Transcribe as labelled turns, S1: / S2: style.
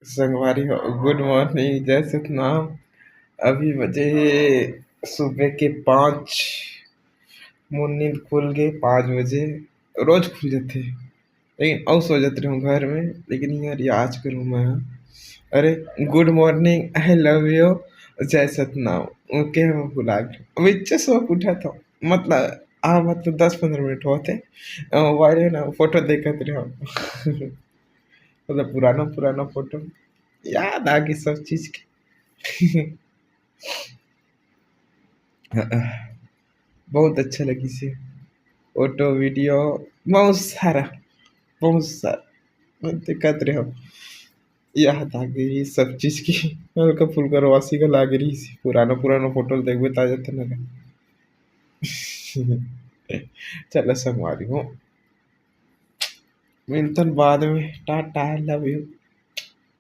S1: संगवारी हो, good morning, जय सतनाम। अभी बजे सुबह के 5। मुंह नींद खुल गए 5 बजे। रोज खुल जाते हैं, लेकिन अब सो जाते रहूँ घर में। लेकिन यार ये आज करूँ मैं। अरे, good morning, I love you, जय सतनाम। ओके, मैं भुला गया। अभी सो के उठा था। मतलब मतलब 10-15 मिनट होते मोबाइल है ना, फोटो देखते रहो। मतलब पुराना पुराना फोटो याद आ गई सब चीज की। बहुत अच्छा लगी से फोटो वीडियो, बहुत सारा, बहुत सारा दिक्कत रहे। याद आ गई सब चीज की। हल्का फुल्का रवासी का लाग रही सी पुराना पुराना फोटो देखबे ताजा थे ना। चलो संगवारी हूँ, मिलतन बाद में। Tata, love you.